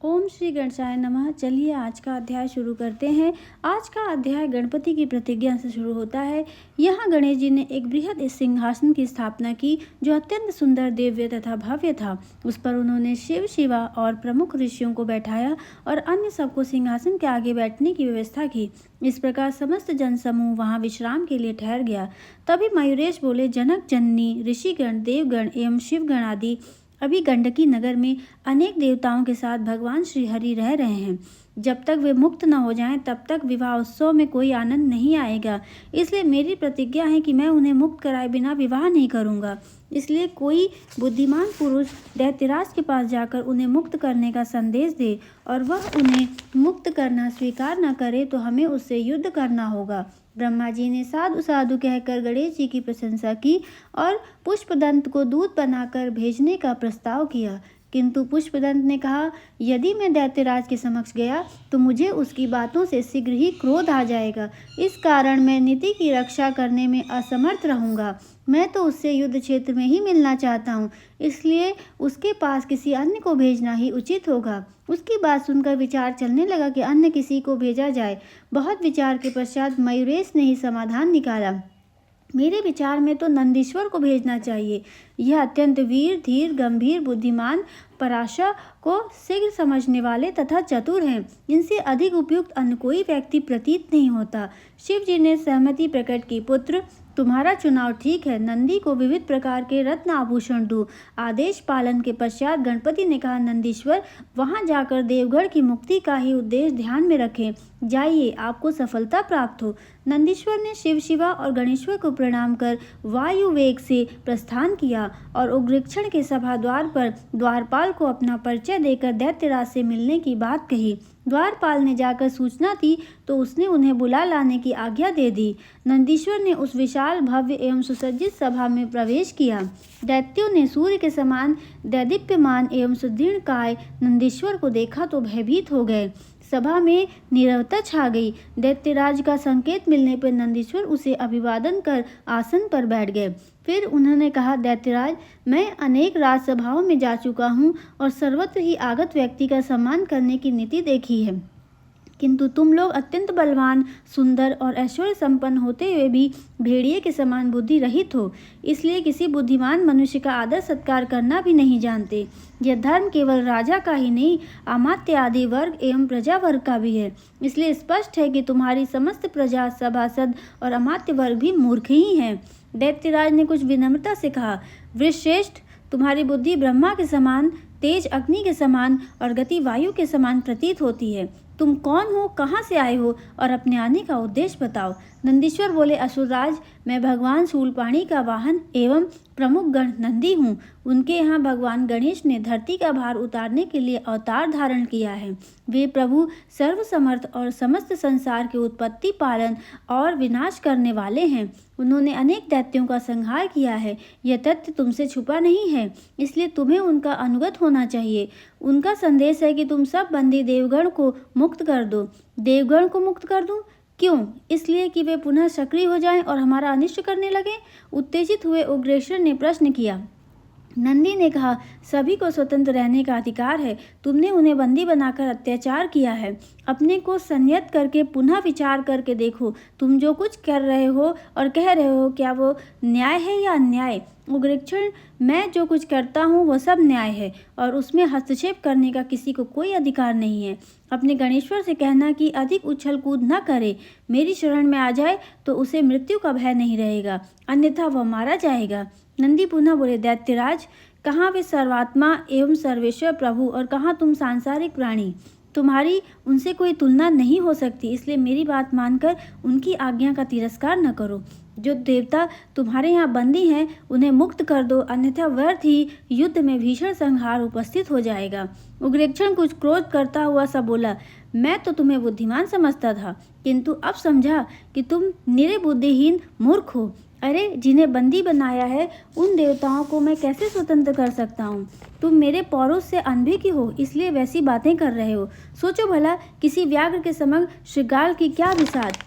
ओम श्री गणेशाय नमः। चलिए आज का अध्याय शुरू करते हैं। आज का अध्याय गणपति की प्रतिज्ञा से शुरू होता है। यहाँ गणेश जी ने एक बृहद सिंहासन की स्थापना की जो अत्यंत सुंदर, दिव्य तथा भव्य था। उस पर उन्होंने शिव, शिवा और प्रमुख ऋषियों को बैठाया और अन्य सबको सिंहासन के आगे बैठने की व्यवस्था की। इस प्रकार समस्त जनसमूह वहाँ विश्राम के लिए ठहर गया। तभी मयूरेश बोले, जनक, जननी, ऋषिगण, देवगण एवं शिवगण आदि अभी गंडकी नगर में अनेक देवताओं के साथ भगवान श्री हरि रह रहे हैं। जब तक वे मुक्त न हो जाएं, तब तक विवाह उत्सव में कोई आनंद नहीं आएगा। इसलिए मेरी प्रतिज्ञा है कि मैं उन्हें मुक्त कराए बिना विवाह नहीं करूंगा। इसलिए कोई बुद्धिमान पुरुष दैत्यराज के पास जाकर उन्हें मुक्त करने का संदेश दे और वह उन्हें मुक्त करना स्वीकार न करे तो हमें उससे युद्ध करना होगा। ब्रह्मा जी ने साधु साधु कहकर गणेश जी की प्रशंसा की और पुष्पदंत को दूत बनाकर भेजने का प्रस्ताव किया। किंतु पुष्पदंत ने कहा, यदि मैं दैत्यराज के समक्ष गया तो मुझे उसकी बातों से शीघ्र ही क्रोध आ जाएगा। इस कारण मैं नीति की रक्षा करने में असमर्थ रहूंगा। मैं तो उससे युद्ध क्षेत्र में ही मिलना चाहता हूँ, इसलिए उसके पास किसी अन्य को भेजना ही उचित होगा। उसकी बात सुनकर विचार चलने लगा कि अन्य किसी को भेजा जाए। बहुत विचार के पश्चात मयूरेश ने ही समाधान निकाला। मेरे विचार में तो नंदीश्वर को भेजना चाहिए। यह अत्यंत वीर, धीर, गंभीर, बुद्धिमान, पराशर को शीघ्र समझने वाले तथा चतुर हैं। इनसे अधिक उपयुक्त अन्य कोई व्यक्ति प्रतीत नहीं होता। शिव जी ने सहमति प्रकट की। पुत्र, तुम्हारा चुनाव ठीक है। नंदी को विविध प्रकार के रत्न आभूषण दो। आदेश पालन के पश्चात गणपति ने कहा, नंदीश्वर, वहां जाकर देवगढ़ की मुक्ति का ही उद्देश्य ध्यान में रखें। जाइए, आपको सफलता प्राप्त हो। नंदीश्वर ने शिव, शिवा और गणेश्वर को प्रणाम कर वायु वेग से प्रस्थान किया और उग्रक्षण के सभा द्वार पर द्वारपाल को अपना परिचय देकर दैत्यराज से मिलने की बात कही। द्वारपाल ने जाकर सूचना दी तो उसने उन्हें बुला लाने की आज्ञा दे दी। नंदीश्वर ने उस विशाल, भव्य एवं सुसज्जित सभा में प्रवेश किया। दैत्यों ने सूर्य के समान दैदीप्यमान एवं सुदृढ़ काय नंदीश्वर को देखा तो भयभीत हो गए। सभा में नीरवता छा गई। दैत्यराज का संकेत मिलने पर नंदीश्वर उसे अभिवादन कर आसन पर बैठ गए। फिर उन्होंने कहा, दैत्यराज, मैं अनेक राजसभाओं में जा चुका हूँ और सर्वत्र ही आगत व्यक्ति का सम्मान करने की नीति देखी है, किंतु तुम लोग अत्यंत बलवान, सुंदर और ऐश्वर्य संपन्न होते हुए भी भेड़िए के समान बुद्धि रहित हो। इसलिए किसी बुद्धिमान मनुष्य का आदर सत्कार करना भी नहीं जानते। यह धर्म केवल राजा का ही नहीं, अमात्य आदि वर्ग एवं प्रजा वर्ग का भी है। इसलिए स्पष्ट है कि तुम्हारी समस्त प्रजा, सभासद और अमात्य वर्ग भी मूर्ख ही हैं। दैत्यराज ने कुछ विनम्रता से कहा, वृषश्रेष्ठ, तुम्हारी बुद्धि ब्रह्मा के समान, तेज अग्नि के समान और गति वायु के समान प्रतीत होती है। तुम कौन हो, कहाँ से आए हो और अपने आने का उद्देश्य बताओ। नंदीश्वर बोले, असुरराज, मैं भगवान शूलपाणी का वाहन एवं प्रमुख गण नंदी हूँ। उनके यहाँ भगवान गणेश ने धरती का भार उतारने के लिए अवतार धारण किया है। वे प्रभु सर्वसमर्थ और समस्त संसार के उत्पत्ति, पालन और विनाश करने वाले हैं। उन्होंने अनेक दैत्यों का संहार किया है। यह तथ्य तुमसे छुपा नहीं है, इसलिए तुम्हें उनका अनुगत होना चाहिए। उनका संदेश है कि तुम सब बंदी देवगण को मुक्त कर दो। देवगण को मुक्त कर दूं? क्यों? इसलिए कि वे पुनः सक्रिय हो जाएं और हमारा अनिष्ट करने लगें। उत्तेजित हुए उग्रेश्वर ने प्रश्न किया। नंदी ने कहा, सभी को स्वतंत्र रहने का अधिकार है। तुमने उन्हें बंदी बनाकर अत्याचार किया है। अपने को संयत करके पुनः विचार करके देखो, तुम जो कुछ कर रहे हो और कह रहे हो, क्या वो न्याय है या अन्याय? उग्रक्षण, मैं जो कुछ करता हूँ वह सब न्याय है और उसमें हस्तक्षेप करने का किसी को कोई अधिकार नहीं है। अपने गणेश्वर से कहना कि अधिक उछल कूद न करे। मेरी शरण में आ जाए तो उसे मृत्यु का भय नहीं रहेगा, अन्यथा वह मारा जाएगा। नंदी पुनः बोले, दैत्यराज, कहाँ वे सर्वात्मा एवं सर्वेश्वर प्रभु और कहाँ तुम सांसारिक प्राणी? तुम्हारी उनसे कोई तुलना नहीं हो सकती। इसलिए मेरी बात मानकर उनकी आज्ञा का तिरस्कार न करो। जो देवता तुम्हारे यहाँ बंदी हैं उन्हें मुक्त कर दो, अन्यथा व्यर्थ ही युद्ध में भीषण संहार उपस्थित हो जाएगा। उग्रक्षण कुछ क्रोध करता हुआ सा बोला, मैं तो तुम्हें बुद्धिमान समझता था, किंतु अब समझा कि तुम निरे बुद्धिहीन मूर्ख हो। अरे, जिन्हें बंदी बनाया है उन देवताओं को मैं कैसे स्वतंत्र कर सकता हूँ? तुम मेरे पौरुष से अनभिज्ञ हो, इसलिए वैसी बातें कर रहे हो। सोचो भला, किसी व्याघ्र के समक्ष श्रृगाल की क्या विसात।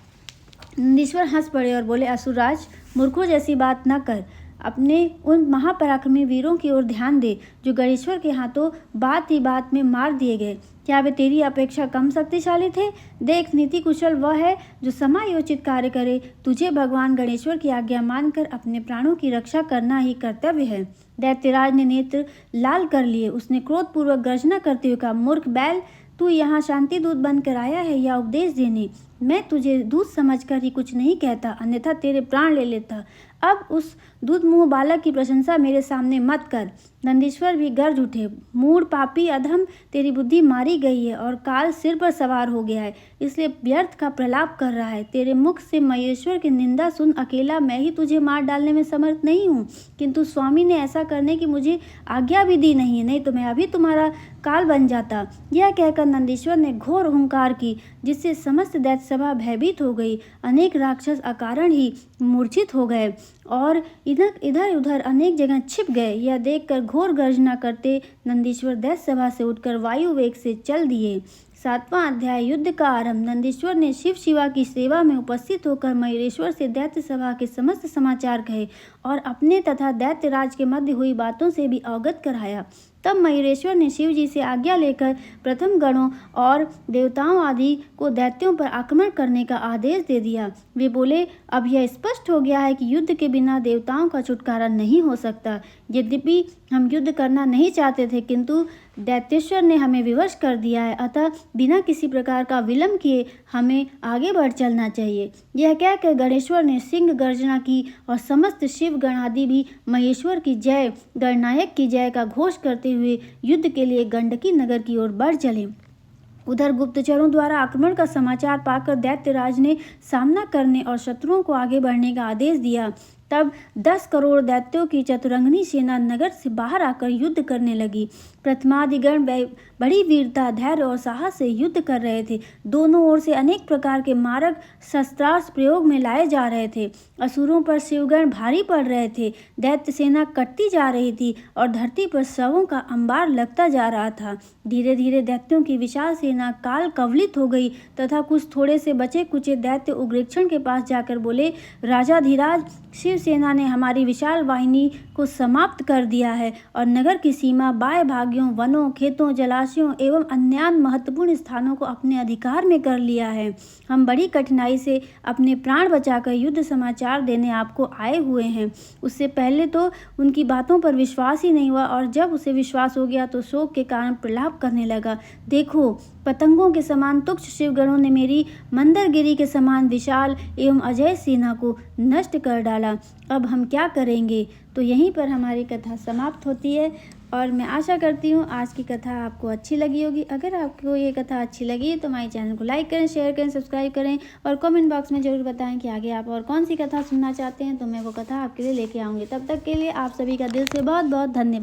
नंदीश्वर हंस पड़े और बोले, असुरराज, मूर्खों जैसी बात न कर। अपने उन महापराक्रमी वीरों की ओर ध्यान दे जो गणेश्वर के हाथों बात ही बात में मार दिए गए। क्या वे तेरी अपेक्षा कम शक्तिशाली थे? देख, नीति कुशल वह है जो समायोचित कार्य करे। तुझे भगवान गणेश्वर की आज्ञा मानकर अपने प्राणों की रक्षा करना ही कर्तव्य है। दैत्यराज ने नेत्र लाल कर लिए। उसने क्रोधपूर्वक गर्जना करते हुए कहा, मूर्ख बैल, तू यहाँ शांति दूत बनकर आया है या उपदेश देने? मैं तुझे दूत समझकर ही कुछ नहीं कहता, अन्यथा तेरे प्राण ले लेता। अब उस दूध मुंह बालक की प्रशंसा मेरे सामने मत कर। नंदीश्वर भी गर्ज उठे, मूढ़ पापी अधम, तेरी बुद्धि मारी गई है और काल सिर पर सवार हो गया है, इसलिए व्यर्थ का प्रलाप कर रहा है। तेरे मुख से महेश्वर की निंदा सुन अकेला मैं ही तुझे मार डालने में समर्थ नहीं हूँ, किंतु स्वामी ने ऐसा करने की मुझे आज्ञा भी दी नहीं है, नहीं तो मैं अभी तुम्हारा काल बन जाता। यह कहकर नंदीश्वर ने घोर हुंकार की, जिससे समस्त दैत्य सभा भयभीत हो गई। अनेक राक्षस अकारण ही मूर्छित हो गए और इधर उधर अनेक जगह छिप गए। यह देखकर घोर गर्जना करते नंदीश्वर दैत्य सभा से उठकर वायु वेग से चल दिए। 7वां अध्याय, युद्ध का आरंभ। नंदीश्वर ने शिव शिवा की सेवा में उपस्थित होकर मयूरेश्वर से दैत्य सभा के समस्त समाचार कहे और अपने तथा दैत्यराज के मध्य हुई बातों से भी अवगत कराया। तब मयूरेश्वर ने शिव जी से आज्ञा लेकर प्रथम गणों और देवताओं आदि को दैत्यों पर आक्रमण करने का आदेश दे दिया। वे बोले, अब यह स्पष्ट हो गया है कि युद्ध के बिना देवताओं का छुटकारा नहीं हो सकता। यद्यपि हम युद्ध करना नहीं चाहते थे, किंतु दैत्येश्वर ने हमें विवश कर दिया है, अतः बिना किसी प्रकार का विलंब किए हमें आगे बढ़ चलना चाहिए। यह कहकर गणेश्वर ने सिंह गर्जना की और समस्त शिव गण आदि भी महेश्वर की जय, गणनायक की जय का घोष करते हुए युद्ध के लिए गंडकी नगर की ओर बढ़ चले। उधर गुप्तचरों द्वारा आक्रमण का समाचार पाकर दैत्यराज ने सामना करने और शत्रुओं को आगे बढ़ने का आदेश दिया। तब 10 करोड़ दैत्यों की चतुरंगनी सेना नगर से बाहर आकर युद्ध करने लगी। प्रथमादिगण बड़ी वीरता, धैर्य और साहस से युद्ध कर रहे थे। दोनों ओर से अनेक प्रकार के मारक शस्त्रास्त्र प्रयोग में लाए जा रहे थे। असुरों पर शिवगण भारी पड़ रहे थे। दैत्य सेना कटती जा रही थी और धरती पर शवों का अंबार लगता जा रहा था। धीरे धीरे दैत्यों की विशाल सेना काल कवलित हो गई तथा कुछ थोड़े से बचे कुचे दैत्य उग्रेक्षण के पास जाकर बोले, राजाधिराज, शिव सेना ने हमारी विशाल वाहिनी को समाप्त कर दिया है और नगर की सीमा बाएं भागियों, वनों, खेतों, जलाशयों एवं अन्य महत्वपूर्ण स्थानों को अपने अधिकार में कर लिया है। हम बड़ी कठिनाई से अपने प्राण बचाकर युद्ध समाचार देने आपको आए हुए हैं। उससे पहले तो उनकी बातों पर विश्वास ही नहीं हुआ और जब उसे विश्वास हो गया तो शोक के कारण प्रलाप करने लगा। देखो, पतंगों के समान तुच्छ शिवगणों ने मेरी मंदरगिरी के समान विशाल एवं अजय सेना को नष्ट कर डाला। अब हम क्या करेंगे? तो यहीं पर हमारी कथा समाप्त होती है और मैं आशा करती हूँ आज की कथा आपको अच्छी लगी होगी। अगर आपको ये कथा अच्छी लगी तो हमारे चैनल को लाइक करें, शेयर करें, सब्सक्राइब करें और कमेंट बॉक्स में ज़रूर बताएं कि आगे आप और कौन सी कथा सुनना चाहते हैं, तो मैं वो कथा आपके लिए लेके आऊँगी। तब तक के लिए आप सभी का दिल से बहुत बहुत धन्यवाद।